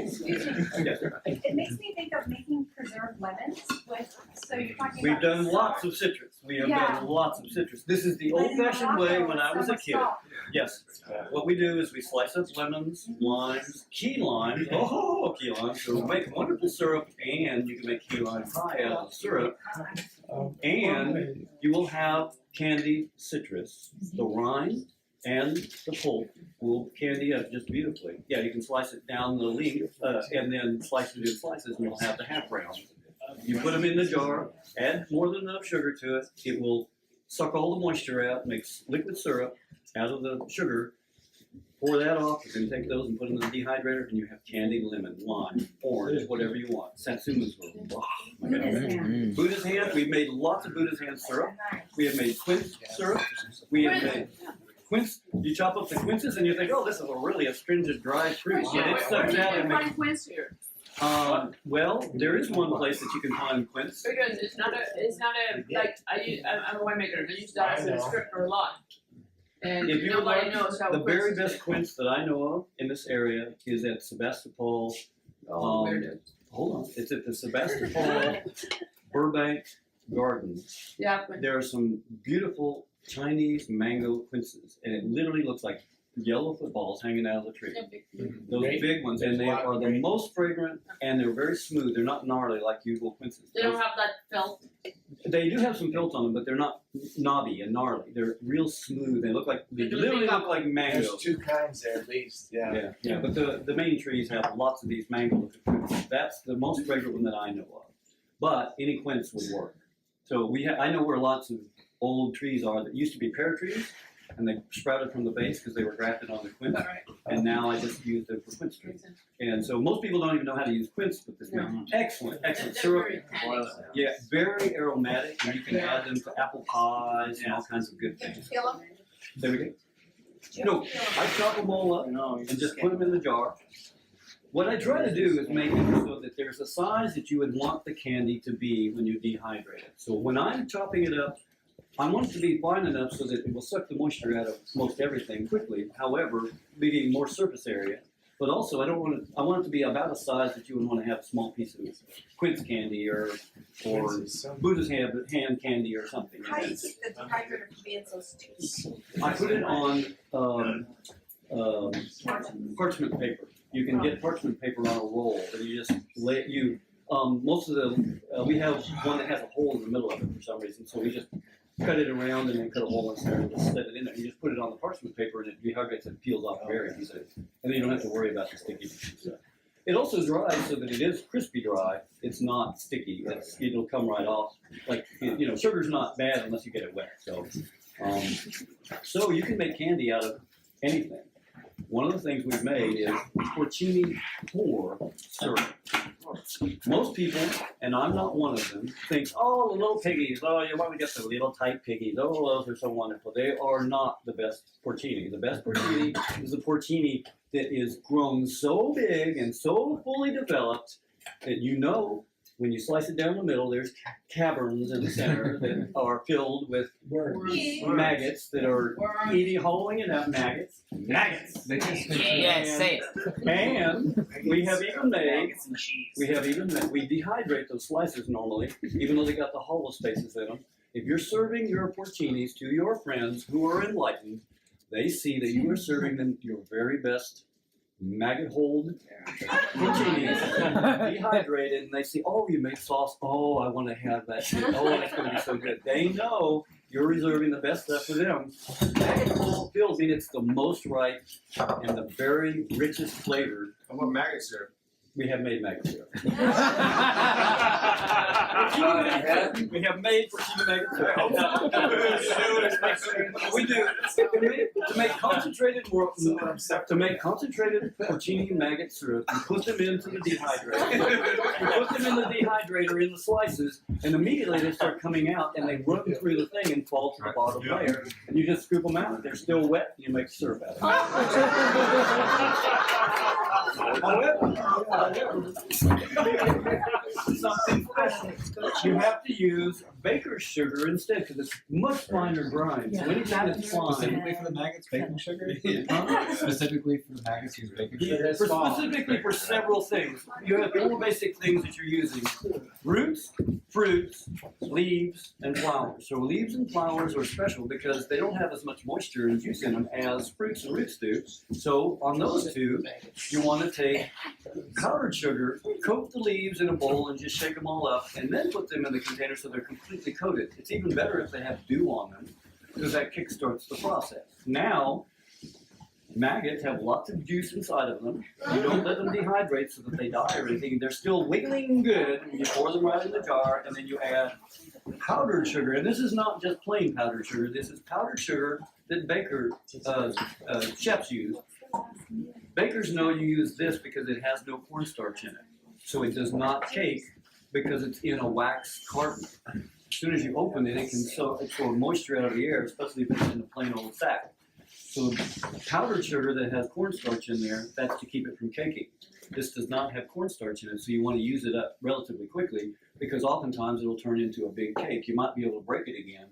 Excuse me. Yes. It makes me think of making preserved lemons with, so you're talking We've about. done lots of citrus. We have Yeah. done lots of citrus. This is the But in old-fashioned Morocco, way when I it's was so a much kid. salt. Yes. What we do is we slice up lemons, limes, key limes. Oh, key limes. So we make wonderful syrup, and you can make key lime pie out of the syrup. And you will have candied citrus, the rind and the pulp will candy up just beautifully. Yeah, you can slice it down the leaf and then slice it in slices, and you'll have the half rounds. You put them in the jar, add more than enough sugar to it. It will suck all the moisture out, makes liquid syrup out of the sugar. Pour that off. You can take those and put them in the dehydrator, and you have candied lemon, lime, orange, whatever you want. Satsuma's will. Oh, my God. Buddha's hand. We've made lots of Buddha's hand syrup. We have made quince syrup. We have made quince. You chop up the quinces, and you think, oh, this is a really astringent, dry fruit. And it sucks out and makes. Quince here? Well, there is one place that you can find quince. Because it's not a like I'm a winemaker. I use that as a descriptor a lot. And If you would nobody like, knows how the very quince is best quince that I know of in this area is at Sebastopol. where it is. Hold on, it's at the Sebastopol Burbank Garden. Yeah, but There are some beautiful Chinese mango quinces, and it literally looks like yellow footballs hanging out of the tree. Those big ones, and they are the most fragrant, and they're very smooth. They're not gnarly like usual quinces. they don't have that felt. They do have some felt on them, but they're not knobby and gnarly. They're real smooth. They literally look like mangoes. There's two kinds there at least, yeah. Yeah. But the main trees have lots of these mango-looking quinces. That's the most fragrant one that I know of. But any quince would work. So I know where lots of old trees are that used to be pear trees, and they sprouted from the base because they were grafted on the quince. Alright. And now I just use them for quince trees. And so most people don't even know how to use quince, but this makes excellent They're syrup. very tangy. Yeah, very aromatic, and you can add them to apple pies and all kinds of good Did you things. peel them? There we go. No, I chop them all up and just put them in the jar. What I try to do is make it so that there's a size that you would want the candy to be when you dehydrate it. So when I'm chopping it up, I want it to be fine enough so that it will suck the moisture out of most everything quickly. However, leaving more surface area. But also, I want it to be about a size that you would want to have a small piece of quince candy or Buddha's hand candy or something. How do you keep the dehydrator from being so sticky? I put it on parchment paper. You can get parchment paper on a roll, and you just lay it. Most of we have one that has a hole in the middle of it for some reason, so we just cut it around and then cut a hole in there and just set it in there. You just put it on the parchment paper, and it dehydrates and peels off very easily, and then you don't have to worry about the stickiness and stuff. It also dries so that it is crispy dry. It's not sticky. It'll come right off. Like sugar's not bad unless you get it wet. So you can make candy out of anything. One of the things we've made is porcini pour syrup. Most people, and I'm not one of them, think, oh, the little piggies, oh, you want to get the little tight piggies, oh, those are so wonderful. They are not the best porcini. The best porcini is a porcini that is grown so big and so fully developed that when you slice it down the middle, there's caverns in the center that are filled with maggots that are hollowing it out. Maggots. Yes, say it. And we dehydrate those slices normally, even though they got the hollow spaces in them. If you're serving your porcinis to your friends who are enlightened, they see that you are serving them your very best maggot-holed porcinis, dehydrated, and they see, oh, you make sauce. Oh, I want to have that too. Oh, that's going to be so good. They know you're reserving the best stuff for them. Maggot-hold fills mean it's the most ripe and the very richest flavored. How about maggot syrup? We have made maggot syrup. We have made porcini maggot syrup. We do to make concentrated porcini maggot syrup. You put them into the dehydrator. You put them in the dehydrator in the slices, and immediately they start coming out, and they run through the thing and fall to the bottom layer. And you just scoop them out. They're still wet, and you make syrup out of them. However, something special. You have to use baker's sugar instead because it's much finer grind. So anytime it's fine. Specifically for the maggots, baking sugar? Huh? Specifically for the maggots, use baking sugar? Specifically for several things. You have four basic things that you're using: roots, fruits, leaves, and flowers. So leaves and flowers are special because they don't have as much moisture and juice in them as fruits and roots do. So on those two, you want to take powdered sugar, coat the leaves in a bowl and just shake them all up, and then put them in the container so they're completely coated. It's even better if they have dew on them because that kickstarts the process. Now, maggots have lots of juice inside of them. You don't let them dehydrate so that they die or anything. They're still wiggling good. You pour them right in the jar, and then you add powdered sugar. And this is not just plain powdered sugar. This is powdered sugar that chefs use. Bakers know you use this because it has no cornstarch in it. So it does not cake because it's in a wax carton. As soon as you open it, it can absorb moisture out of the air, especially if it's in a plain old sack. So powdered sugar that has cornstarch in there, that's to keep it from caking. This does not have cornstarch in it, so you want to use it up relatively quickly because oftentimes it'll turn into a big cake. You might be able to break it again,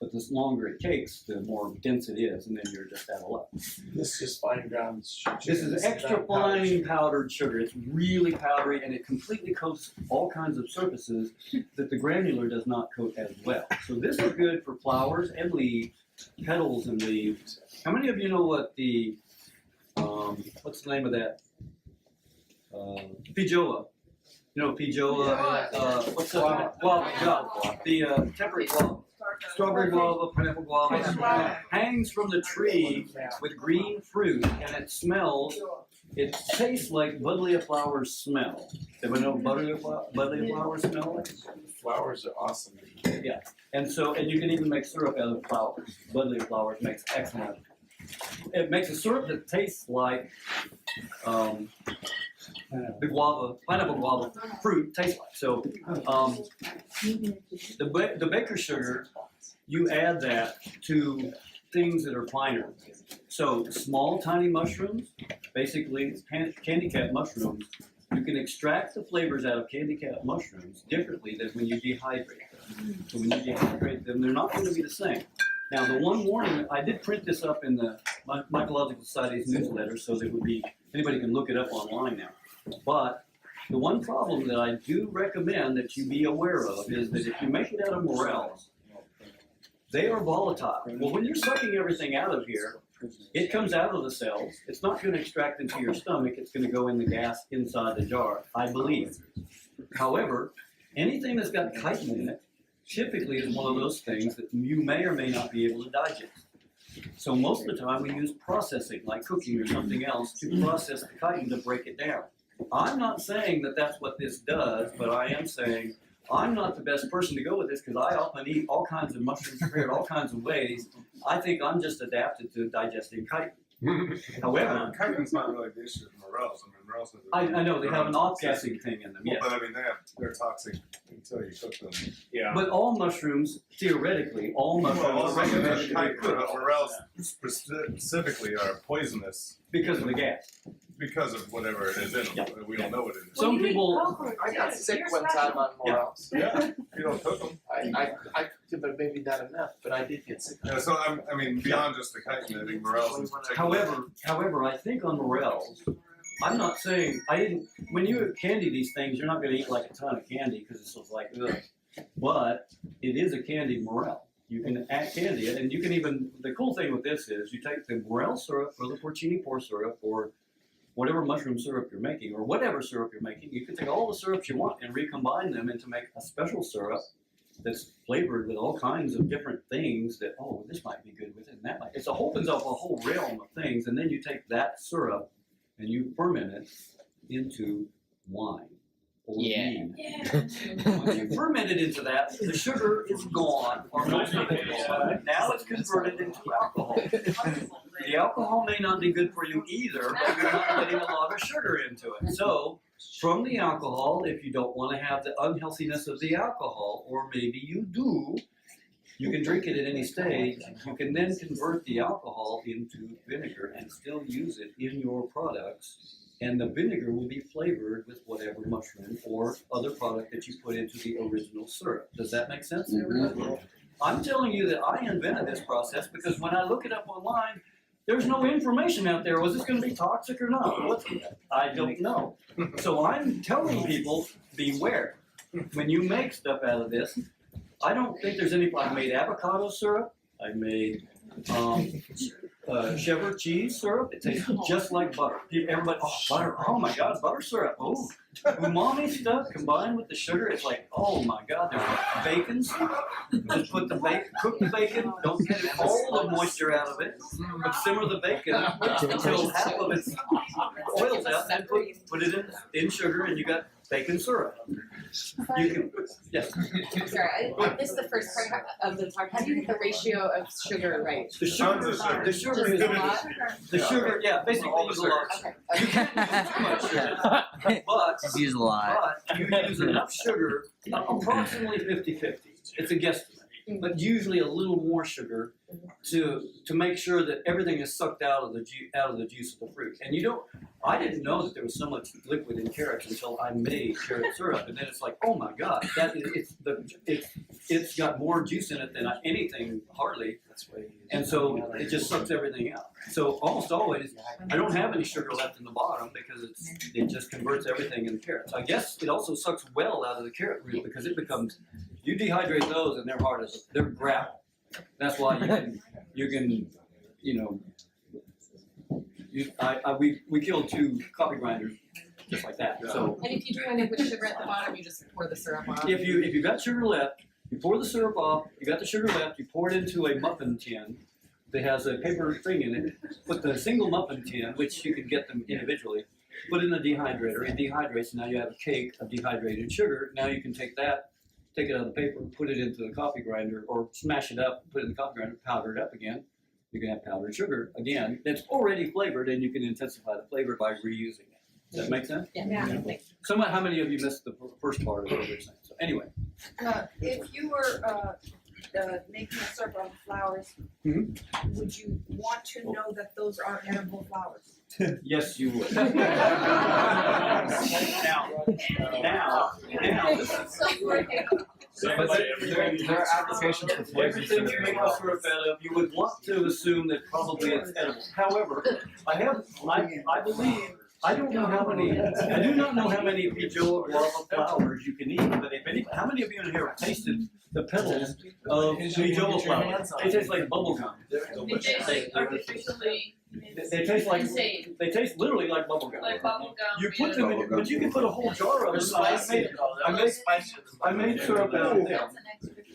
but the longer it cakes, the more dense it is, and then you're just out of luck. This is just fine ground sugar. This is extra fine powdered sugar. It's really powdery, and it completely coats all kinds of surfaces that the granular does not coat as well. So this is good for flowers and leaves, petals and leaves. How many of you know what the, what's the name of that? Pijoa. You know Pijoa, what's the guava, the temperate guava. Strawberry guava, pineapple guava, hangs from the tree with green fruit, and it smells, it tastes like buddleia flowers smell. Everyone know buddleia flowers smell like? Flowers are awesome. Yeah, and you can even make syrup out of flowers. Buddleia flowers makes excellent. It makes a syrup that tastes like the pineapple guava fruit tastes like. So the baker's sugar, you add that to things that are finer. So small, tiny mushrooms, basically candy cat mushrooms, you can extract the flavors out of candy cat mushrooms differently than when you dehydrate them. So when you dehydrate them, they're not going to be the same. Now, the one warning, I did print this up in the Mycological Society's newsletter, so that would be, anybody can look it up online now. But the one problem that I do recommend that you be aware of is that if you make it out of morels, they are volatile. Well, when you're sucking everything out of here, it comes out of the cells. It's not going to extract into your stomach. It's going to go in the gas inside the jar, I believe. However, anything that's got chitin in it typically is one of those things that you may or may not be able to digest. So most of the time we use processing, like cooking or something else, to process the chitin to break it down. I'm not saying that that's what this does, but I am saying I'm not the best person to go with this because I often eat all kinds of mushrooms prepared all kinds of ways. I think I'm just adapted to digesting chitin. However, chitin's not really the issue with morels. I mean, morels have I know they have an off-gassing thing in them, yes. But I mean, they're toxic until you cook them. Yeah. But all mushrooms, theoretically, all mushrooms are recommended to be But cooked morels specifically are poisonous because of the gas. because of whatever it is in them. Yeah. We don't know what it is. Some people, I got sick one time on morels. Yeah, you don't cook them. I cooked it, but maybe not enough. But I did get sick. Yeah, so I mean, beyond just the chitin, I think morels is particular. however, I think on morels, I'm not saying, when you candy these things, you're not going to eat like a ton of candy because it's just like, ugh. But it is a candied morel. You can add candy it, and you can even, the cool thing with this is you take the morel syrup or the porcini pour syrup or whatever mushroom syrup you're making or whatever syrup you're making, you can take all the syrups you want and recombine them and to make a special syrup that's flavored with all kinds of different things that, oh, this might be good with it and that might. It opens up a whole realm of things, and then you take that syrup and you ferment it into wine. Yeah. Once you ferment it into that, the sugar is gone, or most of it is gone. Now it's converted into alcohol. The alcohol may not be good for you either, but you're not getting a lot of sugar into it. So, from the alcohol, if you don't want to have the unhealthiness of the alcohol, or maybe you do, you can drink it at any stage. You can then convert the alcohol into vinegar and still use it in your products and the vinegar will be flavored with whatever mushroom or other product that you put into the original syrup. Does that make sense to everybody? I'm telling you that I invented this process because when I look it up online, there's no information out there. Was this going to be toxic or not? I don't know. So I'm telling people, beware. When you make stuff out of this, I don't think there's any. I made avocado syrup. I made cheddar cheese syrup. It tastes just like butter. Everybody, oh, butter. Oh my God, butter syrup. Oh, umami stuff combined with the sugar. It's like, oh my God. There's like bacon syrup. Just put the bacon, cook the bacon. Don't get all the moisture out of it. But simmer the bacon until half of it oils out, and put it in sugar, and you got bacon syrup. You can, yes. Sorry, I missed the first part of the talk. How do you get the ratio of sugar right? The sugar, the sugar is Just a lot? the sugar. Yeah, basically use a lot. Okay. You can't use too much sugar, but Just use a lot. you use enough sugar, approximately 50-50. It's a guesstimate, but usually a little more sugar to make sure that everything is sucked out of the juice of the fruit. And I didn't know that there was so much liquid in carrots until I made carrot syrup, and then it's like, oh my God, it's got more juice in it than anything hardly. And so it just sucks everything out. So almost always, I don't have any sugar left in the bottom because it just converts everything into carrots. I guess it also sucks well out of the carrot root because it becomes, you dehydrate those and they're hard as, they're gravel. That's why you can, we killed 2 coffee grinders just like that. So And if you do end up with sugar at the bottom, you just pour the syrup on. if you got sugar left, you pour the syrup off. You got the sugar left. You pour it into a muffin tin that has a paper thing in it. Put the single muffin tin, which you can get them individually. Put in the dehydrator. It dehydrates. Now you have a cake of dehydrated sugar. Now you can take it out of the paper, put it into the coffee grinder, or smash it up, put it in the coffee grinder, powder it up again. You can have powdered sugar again. That's already flavored, and you can intensify the flavor by reusing it. Does that make sense? Yeah. How many of you missed the first part of what we were saying? So anyway. If you were making a syrup on flowers, would you want to know that those are edible flowers? Yes, you would. now, this is There are applications for flavors. everything you make a syrup out of. You would want to assume that probably it's edible. However, I believe. I don't know how many. I do not know how many feijoa guava flowers you can eat. But how many of you in here have tasted the petals of feijoa flowers? They taste like bubble gum. They taste like artificially They taste like. insane, They taste literally like bubble gum. like bubble gum. You put them in, but you can put a whole jar of them. I made syrup out of them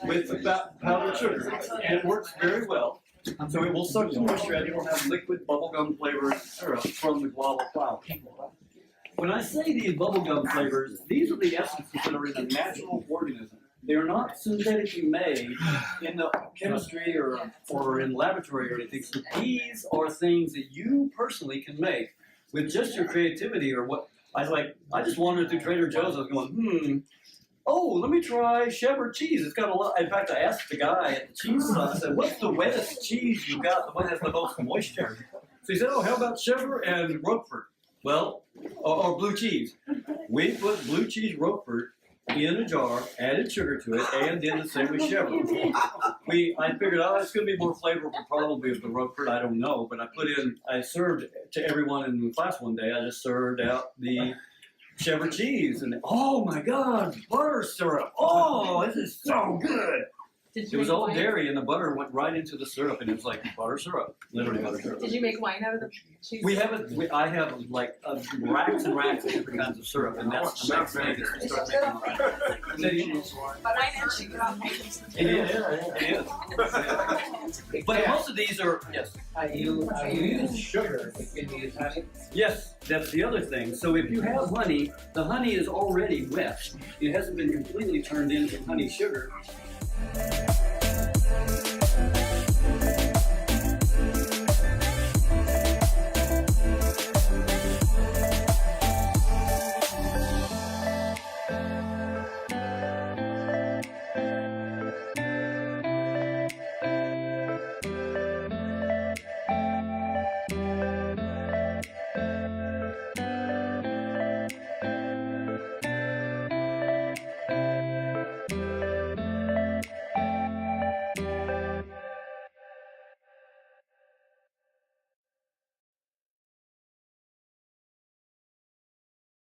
with powdered sugar, and it works very well. So it will suck the moisture out. You will have liquid bubblegum flavored syrup from the guava flower. When I say these bubblegum flavors, these are the essences that are in a natural organism. They are not synthetically made in the chemistry or in laboratory or anything. So these are things that you personally can make with just your creativity or what. I just wandered through Trader Joe's. I was going, oh, let me try cheddar cheese. It's got a lot. In fact, I asked the guy at the cheese store, I said, what's the wettest cheese you got? The one that has the most moisture. So he said, oh, how about cheddar and Roquefort? Well, or blue cheese. We put blue cheese Roquefort in a jar, added sugar to it, and did the same with cheddar. I figured, it's going to be more flavorful probably with the Roquefort. I don't know. But I served to everyone in the class one day. I just served out the cheddar cheese, and oh my God, butter syrup! Oh, this is so good. It was all dairy, and the butter went right into the syrup, and it was like butter syrup, literally butter syrup. Did you make wine out of the cheese? I have like racks and racks of different kinds of syrup, and that's the next thing is to start making wine. But I actually got It is. But most of these are yes. You use sugar, but can you use honey? Yes, that's the other thing. So if you have honey, the honey is already wet. It hasn't been completely turned into honey sugar.